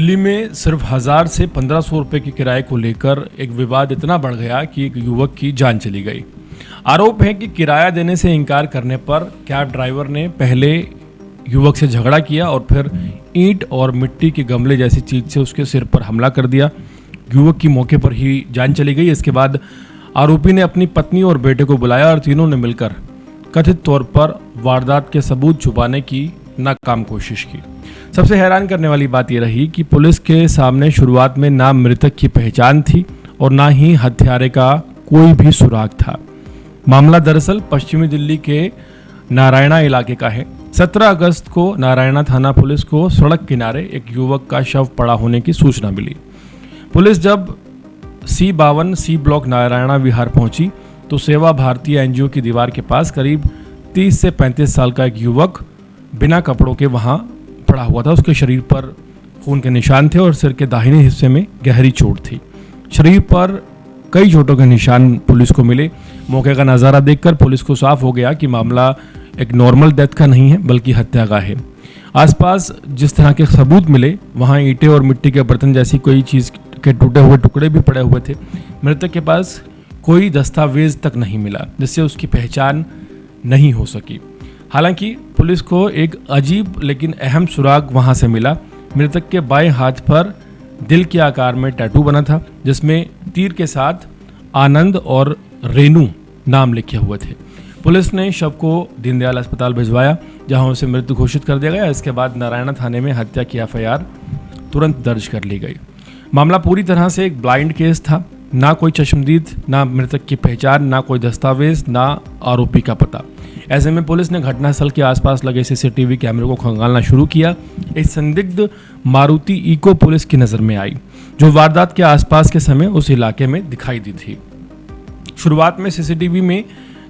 दिल्ली में सिर्फ 1000 से 1500 रुपए के किराए को लेकर एक विवाद इतना बढ़ गया कि एक युवक की जान चली गई। आरोप है कि किराया देने से इनकार करने पर कैब ड्राइवर ने पहले युवक से झगड़ा किया और फिर ईंट और मिट्टी के गमले जैसी चीज से उसके सिर पर हमला कर दिया। युवक की मौके पर ही जान चली गई। इसके बाद आरोपी ने अपनी पत्नी और बेटे को बुलाया और तीनों ने मिलकर कथित तौर पर वारदात के सबूत छुपाने की नाकाम कोशिश की। सबसे हैरान करने वाली बात यह रही कि पुलिस के सामने शुरुआत में ना मृतक की पहचान थी और ना ही हत्यारे का कोई भी सुराग था। मामला दरअसल पश्चिमी दिल्ली के नारायणा इलाके का है। 17 अगस्त को नारायणा थाना पुलिस को सड़क किनारे एक युवक का शव पड़ा होने की सूचना मिली। पुलिस जब C52 ब्लॉक नारायणा विहार पहुंची तो सेवा भारती एनजीओ की दीवार के पास करीब 30 से 35 साल का एक युवक बिना कपड़ों के वहां पड़ा हुआ था। उसके शरीर पर खून के निशान थे और सिर के दाहिने हिस्से में गहरी चोट थी। शरीर पर कई चोटों के निशान पुलिस को मिले। मौके का नज़ारा देखकर पुलिस को साफ हो गया कि मामला एक नॉर्मल डेथ का नहीं है बल्कि हत्या का है। आसपास जिस तरह के सबूत मिले वहां ईंटें और मिट्टी के बर्तन जैसी कोई चीज़ के टूटे हुए टुकड़े भी पड़े हुए थे। मृतक के पास कोई दस्तावेज तक नहीं मिला जिससे उसकी पहचान नहीं हो सकी। हालांकि पुलिस को एक अजीब लेकिन अहम सुराग वहां से मिला। मृतक के बाएं हाथ पर दिल के आकार में टैटू बना था जिसमें तीर के साथ आनंद और रेनू नाम लिखे हुए थे। पुलिस ने शव को दीनदयाल अस्पताल भिजवाया जहां उसे मृत घोषित कर दिया गया। इसके बाद नारायणा थाने में हत्या की एफआईआर तुरंत दर्ज कर ली गई। मामला पूरी तरह से एक ब्लाइंड केस था। ना कोई चश्मदीद, ना मृतक की पहचान, ना कोई दस्तावेज, ना आरोपी का पता। ऐसे में पुलिस ने घटनास्थल के आसपास लगे सीसीटीवी कैमरे को खंगालना शुरू किया। एक संदिग्ध मारुति इको पुलिस की नज़र में आई जो वारदात के आसपास के समय उस इलाके में दिखाई दी थी। शुरुआत में सीसीटीवी में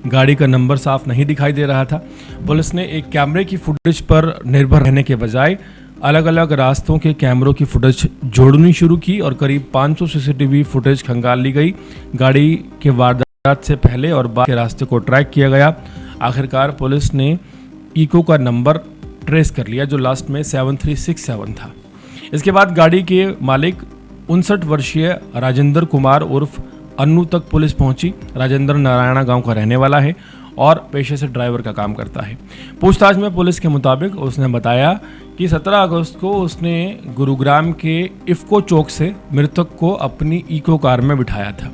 गाड़ी का नंबर साफ नहीं दिखाई दे रहा था। पुलिस ने एक कैमरे की फुटेज पर निर्भर रहने के बजाय अलग अलग रास्तों के कैमरों की फुटेज जोड़नी शुरू की और करीब 500 सीसीटीवी फुटेज खंगाल ली गई। गाड़ी के वारदात से पहले और बाद के रास्ते को ट्रैक किया गया। आखिरकार पुलिस ने इको का नंबर ट्रेस कर लिया जो लास्ट में 7367 था। इसके बाद गाड़ी के मालिक 59 वर्षीय राजेंद्र कुमार उर्फ अन्नू तक पुलिस पहुंची। राजेंद्र नारायणा गांव का रहने वाला है और पेशे से ड्राइवर का काम करता है। पूछताछ में पुलिस के मुताबिक उसने बताया कि 17 अगस्त को उसने गुरुग्राम के इफ्को चौक से मृतक को अपनी इको कार में बिठाया था।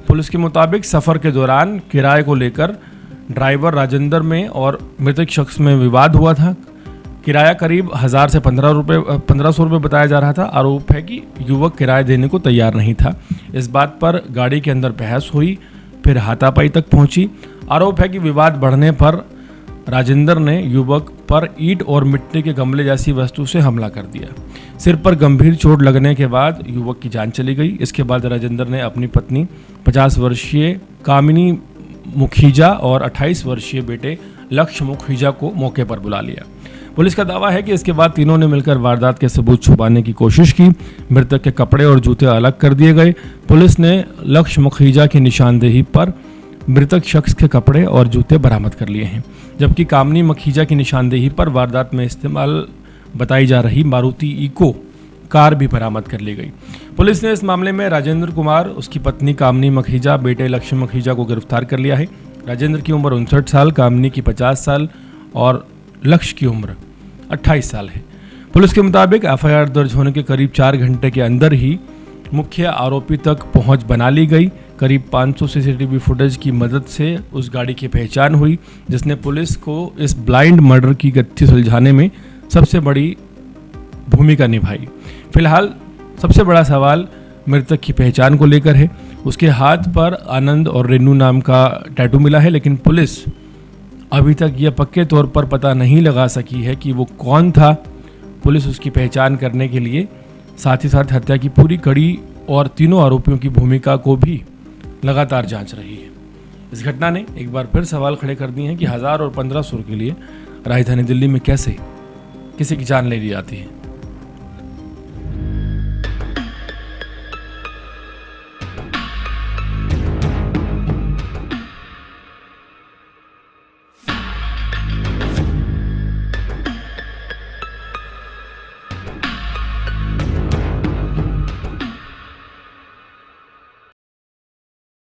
पुलिस के मुताबिक सफ़र के दौरान किराए को लेकर ड्राइवर राजेंद्र में और मृतक शख्स में विवाद हुआ था। किराया करीब 1000 से 1500 रुपये बताया जा रहा था। आरोप है कि युवक किराया देने को तैयार नहीं था। इस बात पर गाड़ी के अंदर बहस हुई, फिर हाथापाई तक पहुंची। आरोप है कि विवाद बढ़ने पर राजेंद्र ने युवक पर ईंट और मिट्टी के गमले जैसी वस्तु से हमला कर दिया। सिर पर गंभीर चोट लगने के बाद युवक की जान चली गई। इसके बाद राजेंद्र ने अपनी पत्नी 50 वर्षीय कामिनी मुखीजा और 28 वर्षीय बेटे लक्ष्य मुखीजा को मौके पर बुला लिया। पुलिस का दावा है कि इसके बाद तीनों ने मिलकर वारदात के सबूत छुपाने की कोशिश की। मृतक के कपड़े और जूते अलग कर दिए गए। पुलिस ने लक्ष्य मुखीजा की निशानदेही पर मृतक शख्स के कपड़े और जूते बरामद कर लिए हैं, जबकि कामनी मखीजा की निशानदेही पर वारदात में इस्तेमाल बताई जा रही मारुति इको कार भी बरामद कर ली गई। पुलिस ने इस मामले में राजेंद्र कुमार, उसकी पत्नी कामनी मखीजा, बेटे लक्ष्य मखीजा को गिरफ्तार कर लिया है। राजेंद्र की उम्र 59 साल, कामनी की 50 साल और लक्ष्य की उम्र 28 साल है। पुलिस के मुताबिक एफआईआर दर्ज होने के करीब 4 घंटे के अंदर ही मुख्य आरोपी तक पहुंच बना ली गई। करीब 500 सीसीटीवी फुटेज की मदद से उस गाड़ी की पहचान हुई जिसने पुलिस को इस ब्लाइंड मर्डर की गत्थी सुलझाने में सबसे बड़ी भूमिका निभाई। फिलहाल सबसे बड़ा सवाल मृतक की पहचान को लेकर है। उसके हाथ पर आनंद और रेनू नाम का टैटू मिला है, लेकिन पुलिस अभी तक यह पक्के तौर पर पता नहीं लगा सकी है कि वो कौन था। पुलिस उसकी पहचान करने के लिए साथ ही साथ हत्या की पूरी कड़ी और तीनों आरोपियों की भूमिका को भी लगातार जांच रही है। इस घटना ने एक बार फिर सवाल खड़े कर दिए हैं कि 1000 और 1500 के लिए राजधानी दिल्ली में कैसे किसी की जान ले ली जाती है।